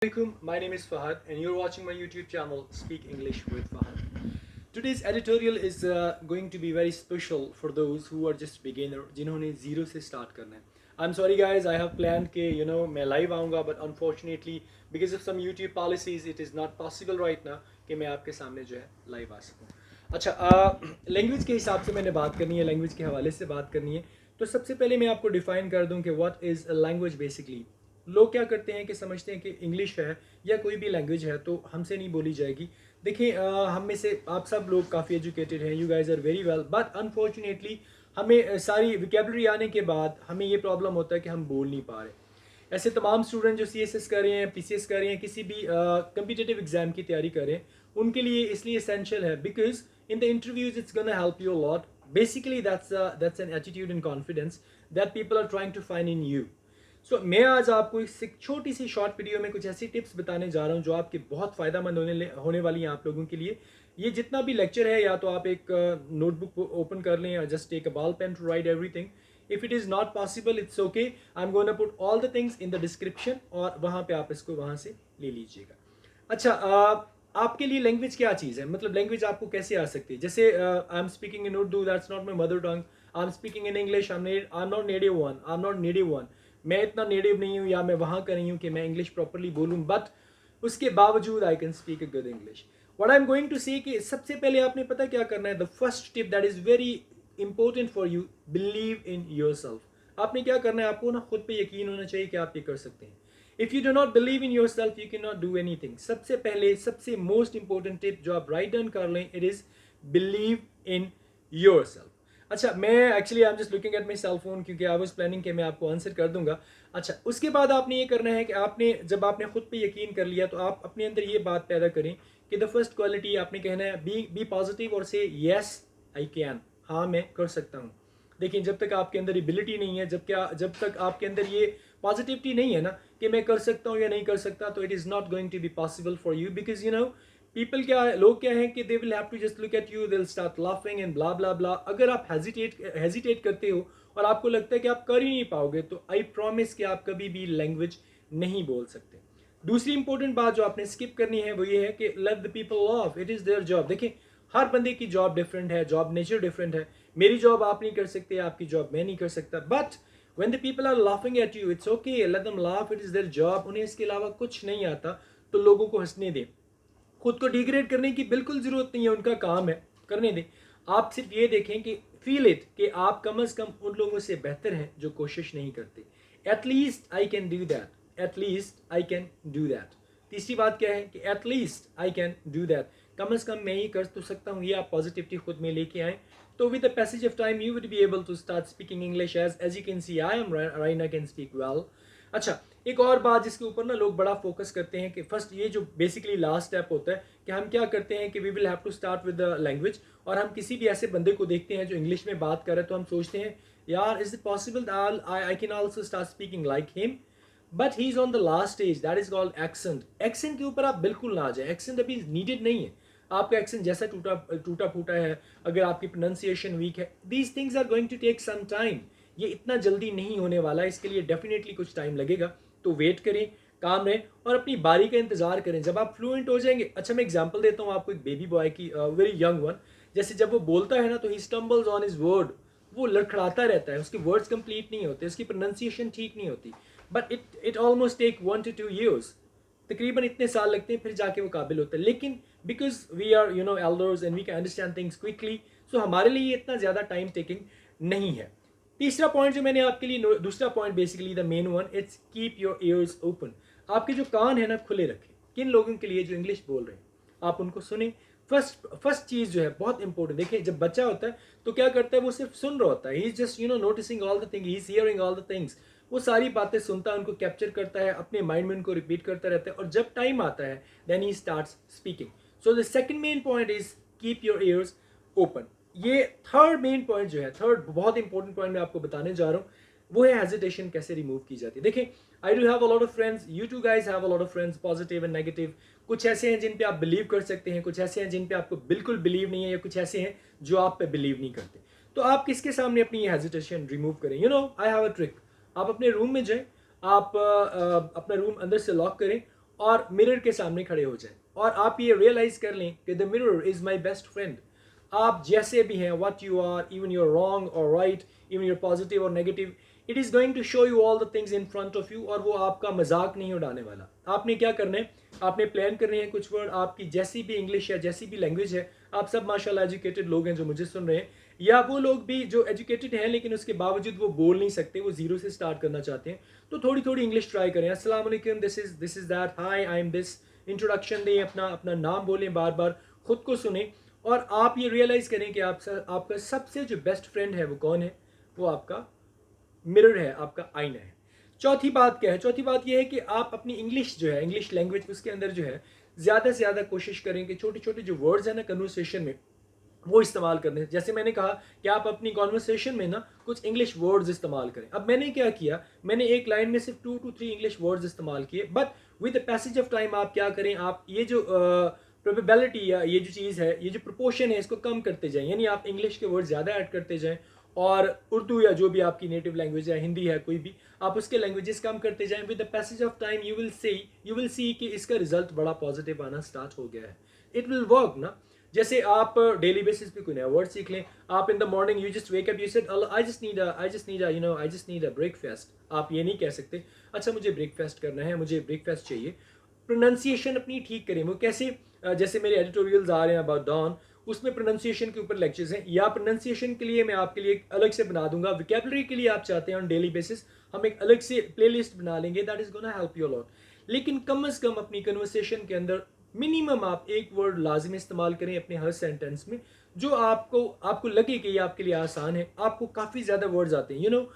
Assalamualaikum, my name is Fahad and you're watching my YouTube channel Speak English with Fahad. Today's editorial is going to be very special for those who are just beginner जिन्होंने zero से start करना है. I'm sorry guys, I have planned कि मैं live आऊँगा but unfortunately because of some YouTube policies it is not possible right now कि मैं आपके सामने जो है live आ सकूँ. अच्छा, लैंग्वेज के हिसाब से मैंने बात करनी है, लैंग्वेज के हवाले से बात करनी है. तो सबसे पहले मैं आपको डिफाइन कर दूं कि what is a language basically. लोग क्या करते हैं कि समझते हैं कि इंग्लिश है या कोई भी लैंग्वेज है तो हमसे नहीं बोली जाएगी. देखिए, हम में से आप सब लोग काफ़ी एजुकेटेड हैं, you guys are very well, but unfortunately हमें सारी विकेबलरी आने के बाद हमें ये प्रॉब्लम होता है कि हम बोल नहीं पा रहे. ऐसे तमाम स्टूडेंट जो CSS कर रहे हैं, PCS कर रहे हैं, किसी भी कम्पिटिटिव एग्जाम की तैयारी कर रहे हैं, उनके लिए इसलिए एसेंशियल है because in the interviews it's gonna help you lot. Basically that's an attitude and confidence that people are trying to find in you. So मैं आज आपको इस एक छोटी सी शॉर्ट वीडियो में कुछ ऐसी टिप्स बताने जा रहा हूँ जो आपके बहुत फ़ायदेमंद होने वाली हैं आप लोगों के लिए. ये जितना भी लेक्चर है, या तो आप एक नोटबुक ओपन कर लें, या just take a ball pen to write everything. If it is not possible it's okay, I am gonna put all the things in the description और वहाँ पे आप इसको वहाँ से ले लीजिएगा. अच्छा, आपके लिए लैंग्वेज क्या चीज़ है, मतलब लैंग्वेज आपको कैसे आ सकती है. जैसे I am speaking in Urdu, that's not my mother tongue. I am speaking in English, I am not native one, I am not native one. मैं इतना नेटिव नहीं हूँ या मैं वहाँ का नहीं हूँ कि मैं इंग्लिश प्रॉपरली बोलूँ, बट उसके बावजूद I can speak a good English. What I am going to say कि सबसे पहले आपने पता क्या करना है. The first tip that is very important for you, believe in your self. आपने क्या करना है, आपको ना खुद पे यकीन होना चाहिए कि आप ये कर सकते हैं. If you do not believe in your self you can not do any thing. सबसे पहले सबसे मोस्ट इंपॉर्टेंट टिप जो आप राइट डाउन कर लें, it is believe in your self. अच्छा, मैं actually I am just looking at my cell phone क्योंकि आई वाज प्लानिंग कि मैं आपको आंसर कर दूंगा. अच्छा, उसके बाद आपने ये करना है कि आपने जब आपने खुद पे यकीन कर लिया तो आप अपने अंदर ये बात पैदा करें कि द फर्स्ट क्वालिटी आपने कहना है बी पॉजिटिव और से यस आई कैन, हाँ मैं कर सकता हूँ. देखिए, जब तक आपके अंदर एबिलिटी नहीं है, जब तक आपके अंदर ये पॉजिटिविटी नहीं है ना कि मैं कर सकता हूँ या नहीं कर सकता, तो it is not going to be possible for you. Because people क्या है, लोग क्या है कि they will have to just look at you, they will start laughing and blah blah blah. अगर आप हेजिटेट करते हो और आपको लगता है कि आप कर ही नहीं पाओगे, तो आई प्रॉमिस कि आप कभी भी लैंग्वेज नहीं बोल सकते. दूसरी इंपॉर्टेंट बात जो आपने स्किप करनी है वो ये है कि let the people love, it is their job. देखिए, हर बंदे की जॉब डिफरेंट है, जॉब नेचर डिफरेंट है. मेरी जॉब आप नहीं कर सकते, आपकी जॉब मैं नहीं कर सकता, but when the people are laughing at you, it's okay, let them laugh, it is their job. उन्हें इसके अलावा कुछ नहीं आता तो लोगों को हंसने दें. खुद को डिग्रेड करने की बिल्कुल ज़रूरत नहीं है, उनका काम है, करने दें. आप सिर्फ ये देखें कि फील इट कि आप कम अज़ कम उन लोगों से बेहतर हैं जो कोशिश नहीं करते. At least I can do that, at least I can do that. तीसरी बात क्या है कि at least I can do that, come as come मैं ही कर तो सकता हूँ. ये आप पॉजिटिविटी खुद में लेके आएँ तो with the passage of time you would be able to start speaking English. As you can see I am Raina can speak well. अच्छा, एक और बात जिसके ऊपर ना लोग बड़ा फोकस करते हैं कि फर्स्ट ये जो बेसिकली लास्ट स्टेप होता है कि हम क्या करते हैं कि we will have to start with the language. और हम किसी भी ऐसे बंदे को देखते हैं जो इंग्लिश में बात कर रहे हैं तो हम सोचते हैं यार is it possible I can also start speaking like him. But he is on the last stage that is called accent. Accent के ऊपर आप बिल्कुल ना आ जाए, एक्सेंट अभी नीडेड नहीं है. आपका एक्सेंट जैसा टूटा फूटा है, अगर आपकी प्रोनाउंसिएशन वीक है, these things are going to take some time. ये इतना जल्दी नहीं होने वाला है, इसके लिए डेफिनेटली कुछ टाइम लगेगा. तो वेट करें, काम रहें और अपनी बारी का इंतजार करें जब आप फ्लुएंट हो जाएंगे. अच्छा, मैं एग्जांपल देता हूँ आपको एक बेबी बॉय की, वेरी यंग वन. जैसे जब वो बोलता है ना तो ही स्टम्बल्स ऑन हिज वर्ड, वो लड़खड़ाता रहता है, उसके वर्ड्स कंप्लीट नहीं होते, उसकी प्रोनाउंसिएशन ठीक नहीं होती. But it almost take 1 to 2 years, तकरीबन इतने साल लगते हैं फिर जाके वो काबिल होता है. लेकिन because we are elders and we can understand things quickly, so हमारे लिए इतना ज़्यादा टाइम टेकिंग नहीं है. तीसरा पॉइंट जो मैंने आपके लिए, दूसरा point basically the main one, it's keep your ears open. आपके जो कान है ना खुले रखें. किन लोगों के लिए जो इंग्लिश बोल रहे हैं आप उनको सुने. फर्स्ट चीज़ जो है बहुत इंपॉर्टेंट, देखिए जब बच्चा होता है तो क्या करता है, वो सिर्फ सुन रहा होता है, he is just noticing all the thing, he is hearing all the things. वो सारी बातें सुनता है, उनको कैप्चर करता है, अपने माइंड में उनको रिपीट करता रहता है, और जब टाइम आता है देन ही starts speaking. So the second main point is keep your ears open. ये थर्ड मेन पॉइंट जो है, थर्ड बहुत इंपॉर्टेंट पॉइंट मैं आपको बताने जा रहा हूँ, वो है हेजिटेशन कैसे रिमूव की जाती है. देखिए, I do have a lot of friends, you too guys have a lot of friends, positive and negative. कुछ ऐसे हैं जिन पे आप बिलीव कर सकते हैं, कुछ ऐसे हैं जिन पे आपको बिल्कुल बिलीव नहीं है, या कुछ ऐसे हैं जो आप पे बिलीव नहीं करते. तो आप किसके सामने अपनी ये हेजिटेशन रिमूव करें. I have a trick. आप अपने रूम में जाएं, आप अपना रूम अंदर से लॉक करें और मिरर के सामने खड़े हो जाएं और आप ये रियलाइज कर लें कि the mirror is my best friend. आप जैसे भी हैं, what you are, even your wrong और राइट, इवन यूर पॉजिटिव और negative, it is going to show you all the things in front of you, और वो आपका मजाक नहीं उड़ाने वाला। आपने क्या करना है, आपने प्लान करने हैं कुछ वर्ड, आपकी जैसी भी इंग्लिश है, जैसी भी लैंग्वेज है, आप सब माशाल्लाह एजुकेटेड लोग हैं जो मुझे सुन रहे हैं, या वो लोग भी जो एजुकेटेड हैं लेकिन उसके बावजूद वो बोल नहीं सकते, वो जीरो से स्टार्ट करना चाहते हैं, तो थोड़ी थोड़ी इंग्लिश ट्राई करें। अस्सलाम वालेकुम, this is that, high, I am this, introduction दें, अपना अपना नाम बोलें, बार बार खुद को सुने, और आप ये रियलाइज़ करें कि आपका सबसे जो बेस्ट फ्रेंड है वो कौन है, वो आपका मिरर है, आपका आईना है। चौथी बात क्या है, चौथी बात यह है कि आप अपनी इंग्लिश जो है, इंग्लिश लैंग्वेज, उसके अंदर जो है ज़्यादा से ज़्यादा कोशिश करें कि छोटे छोटे जो वर्ड्स हैं ना कन्वर्सेशन में, वो इस्तेमाल करने। जैसे मैंने कहा कि आप अपनी कॉन्वर्सेशन में ना कुछ इंग्लिश वर्ड्स इस्तेमाल करें। अब मैंने क्या किया, मैंने एक लाइन में सिर्फ 2 to 3 इंग्लिश वर्ड्स इस्तेमाल किए, but with the passage of time आप क्या करें, आप ये जो प्रोबेबिलिटी या ये जो चीज़ है, ये जो प्रोपोर्शन है, इसको कम करते जाएं, यानी आप इंग्लिश के वर्ड ज़्यादा ऐड करते जाएं, और उर्दू या जो भी आपकी नेटिव लैंग्वेज है, हिंदी है, कोई भी, आप उसके लैंग्वेजेस कम करते जाएं। With the passage of time you will see कि इसका रिजल्ट बड़ा पॉजिटिव आना स्टार्ट हो गया है। इट विल वर्क ना। जैसे आप डेली बेसिस पे कोई नया वर्ड सीख लें, आप in the morning you just wake up, you said I just need a breakfast. आप ये नहीं कह सकते अच्छा मुझे ब्रेकफास्ट करना है, मुझे ब्रेकफास्ट चाहिए। प्रोनाउंसिएशन अपनी ठीक करें। वो कैसे, जैसे मेरे एडिटोरियल्स आ रहे हैं अबाउट डॉन, उसमें प्रोनाउंसिएशन के ऊपर लेक्चर्स हैं, या प्रोनाउंसिएशन के लिए मैं आपके लिए अलग से बना दूंगा। वोकैबुलरी के लिए आप चाहते हैं ऑन डेली बेसिस हम एक अलग से प्लेलिस्ट बना लेंगे, that is gonna help you a lot. लेकिन कम से कम अपनी कन्वर्सेशन के अंदर मिनिमम आप एक वर्ड लाजिम इस्तेमाल करें अपने हर सेंटेंस में, जो आपको लगे कि ये आपके लिए आसान है। आपको काफ़ी ज़्यादा वर्ड्स आते हैं,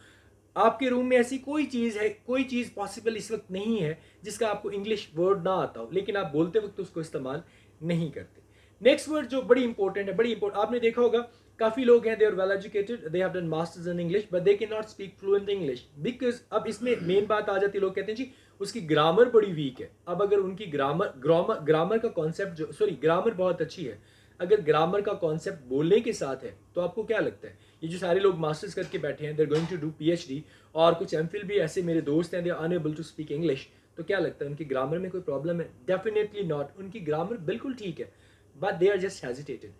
आपके रूम में ऐसी कोई चीज़ है, कोई चीज़ पॉसिबल इस वक्त नहीं है जिसका आपको इंग्लिश वर्ड ना आता हो, लेकिन आप बोलते वक्त उसको इस्तेमाल नहीं करते। नेक्स्ट वर्ड जो बड़ी इंपॉर्टेंट है, बड़ी इंपॉर्टेंट, आपने देखा होगा काफ़ी लोग हैं, they are well educated, they have done masters in English, but they can not speak fluent English because, अब इसमें मेन बात आ जाती है, लोग कहते हैं जी उसकी ग्रामर बड़ी वीक है। अब अगर उनकी ग्रामर का कॉन्सेप्ट जो, सॉरी, ग्रामर बहुत अच्छी है, अगर ग्रामर का कॉन्सेप्ट बोलने के साथ है, तो आपको क्या लगता है ये जो सारे लोग मास्टर्स करके बैठे हैं, they are going to do PhD, और कुछ एमफिल भी ऐसे मेरे दोस्त हैं, they are unable to speak English, तो क्या लगता है उनकी ग्रामर में कोई प्रॉब्लम है? डेफिनेटली नॉट, उनकी ग्रामर बिल्कुल ठीक है, but they are just hesitated.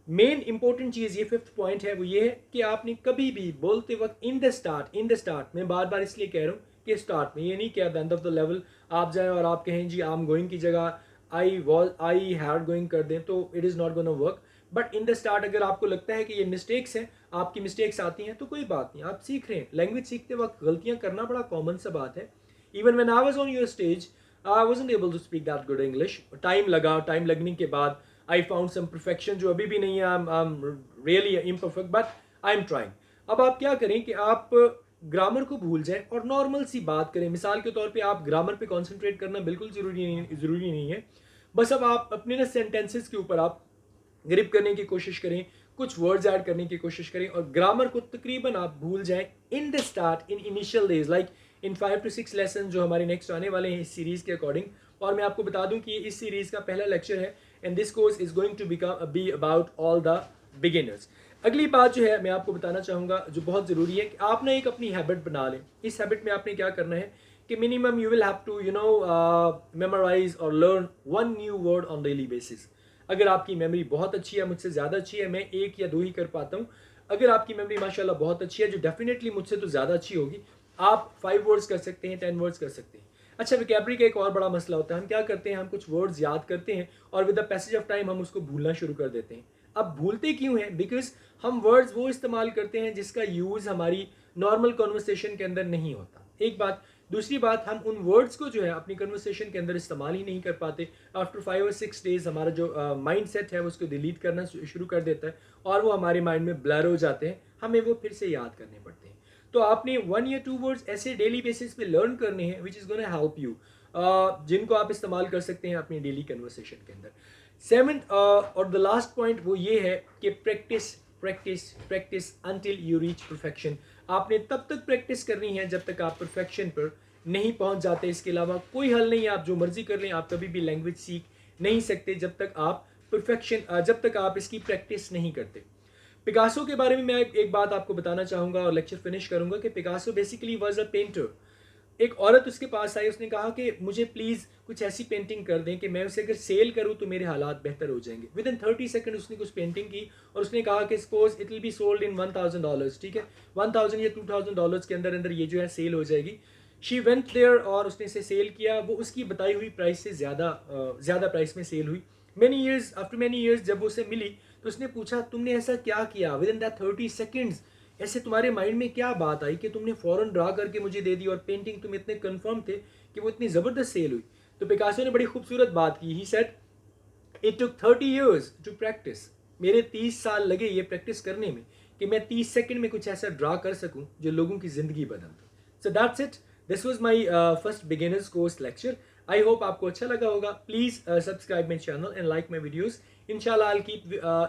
Main important चीज़, ये 5th पॉइंट है, वो ये है कि आपने कभी भी बोलते वक्त इन द स्टार्ट, मैं बार बार इसलिए कह रहा हूँ कि स्टार्ट में, ये नहीं कि at the end of the level आप जाएं और आप कहें जी आई एम गोइंग की जगह आई हैड गोइंग कर दें, तो it is not gonna work. But in the start अगर आपको लगता है कि ये मिस्टेक्स हैं, आपकी मिस्टेक्स आती हैं, तो कोई बात नहीं, आप सीख रहे हैं। लैंग्वेज सीखते वक्त गलतियाँ करना बड़ा कॉमन सा बात है। Even when I was on your stage I wasn't able to speak that good English. Time लगने के बाद आई फाउंड सम परफेक्शन, जो अभी भी नहीं है, I am really imperfect, but I am trying. अब आप क्या करें कि आप ग्रामर को भूल जाएं और नॉर्मल सी बात करें। मिसाल के तौर पे आप ग्रामर पे कंसंट्रेट करना बिल्कुल ज़रूरी नहीं है, बस अब आप अपने ना सेंटेंसेस के ऊपर आप ग्रिप करने की कोशिश करें, कुछ वर्ड्स ऐड करने की कोशिश करें, और ग्रामर को तकरीबन आप भूल जाएं in the start, in initial days, like in 5 to 6 lesson जो हमारे नेक्स्ट आने वाले हैं इस सीरीज़ के अकॉर्डिंग। और मैं आपको बता दूं कि ये इस सीरीज़ का पहला लेक्चर है, and this course is going to be about all the beginners. अगली बात जो है मैं आपको बताना चाहूँगा, जो बहुत ज़रूरी है, कि आप ना एक अपनी हैबिट बना लें। इस हैबिट में आपने क्या करना है कि minimum you will have to memorize और learn 1 new word on daily basis. अगर आपकी मेमोरी बहुत अच्छी है, मुझसे ज़्यादा अच्छी है, मैं 1 या 2 ही कर पाता हूँ। अगर आपकी मेमोरी माशाल्लाह बहुत अच्छी है, जो डेफिनेटली मुझसे तो ज़्यादा अच्छी होगी, आप 5 वर्ड्स कर सकते हैं, 10 वर्ड्स कर सकते हैं। अच्छा, वोकैबुलरी का एक और बड़ा मसला होता है, हम क्या करते हैं, हम कुछ वर्ड्स याद करते हैं और with the passage of time हम उसको भूलना शुरू कर देते हैं। अब भूलते क्यों हैं? बिकॉज हम वर्ड्स वो इस्तेमाल करते हैं जिसका यूज़ हमारी नॉर्मल कॉन्वर्सेशन के अंदर नहीं होता, एक बात। दूसरी बात, हम उन वर्ड्स को जो है अपनी कन्वर्सेशन के अंदर इस्तेमाल ही नहीं कर पाते। आफ्टर 5 or 6 डेज हमारा जो माइंड सेट है उसको डिलीट करना शुरू कर देता है, और वो हमारे माइंड में ब्लर हो जाते हैं, हमें वो फिर से याद करने पड़ते हैं। तो आपने 1 या 2 वर्ड्स ऐसे डेली बेसिस पे लर्न करने हैं which is gonna help you, जिनको आप इस्तेमाल कर सकते हैं अपनी डेली कन्वर्सेशन के अंदर। 7th और द लास्ट पॉइंट वो ये है कि practice until you reach perfection. आपने तब तक प्रैक्टिस करनी है जब तक आप परफेक्शन पर नहीं पहुंच जाते। इसके अलावा कोई हल नहीं है, आप जो मर्जी कर लें, आप कभी भी लैंग्वेज सीख नहीं सकते जब तक आप जब तक आप इसकी प्रैक्टिस नहीं करते। पिकासो के बारे में मैं एक बात आपको बताना चाहूँगा और लेक्चर फिनिश करूँगा कि Picasso basically was a painter. एक औरत उसके पास आई, उसने कहा कि मुझे प्लीज़ कुछ ऐसी पेंटिंग कर दें कि मैं उसे अगर सेल करूं तो मेरे हालात बेहतर हो जाएंगे। विद इन 30 सेकंड उसने कुछ पेंटिंग की और उसने कहा कि suppose it will be sold in $1000, ठीक है, 1000 या $2000 के अंदर अंदर ये जो है सेल हो जाएगी। शी वेंट देयर और उसने इसे सेल किया। वो उसकी बताई हुई प्राइस से ज़्यादा प्राइस में सेल हुई। आफ्टर मैनी ईयर्स जब वो उसे मिली तो उसने पूछा तुमने ऐसा क्या किया विद इन दैट 30 सेकेंड्स, ऐसे तुम्हारे माइंड में क्या बात आई कि तुमने फौरन ड्रा करके मुझे दे दी और पेंटिंग तुम इतने कंफर्म थे कि वो इतनी ज़बरदस्त सेल हुई। तो पिकासो ने बड़ी खूबसूरत बात की। He said it took 30 years to practise. मेरे 30 साल लगे ये प्रैक्टिस करने में कि मैं 30 सेकंड में कुछ ऐसा ड्रा कर सकूं जो लोगों की ज़िंदगी बदल दे। So that's it, this was my first beginners course lecture. I hope आपको अच्छा लगा होगा। Please subscribe my channel and like my videos. इंशाल्लाह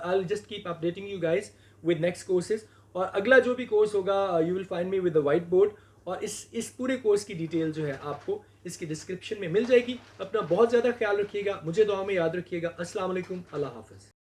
I'll just keep updating you guys with next courses। और अगला जो भी कोर्स होगा you will find me with the white board. और इस पूरे कोर्स की डिटेल जो है आपको इसकी डिस्क्रिप्शन में मिल जाएगी। अपना बहुत ज़्यादा ख्याल रखिएगा, मुझे दुआ में याद रखिएगा। अस्सलाम वालेकुम, अल्लाह हाफ़िज़।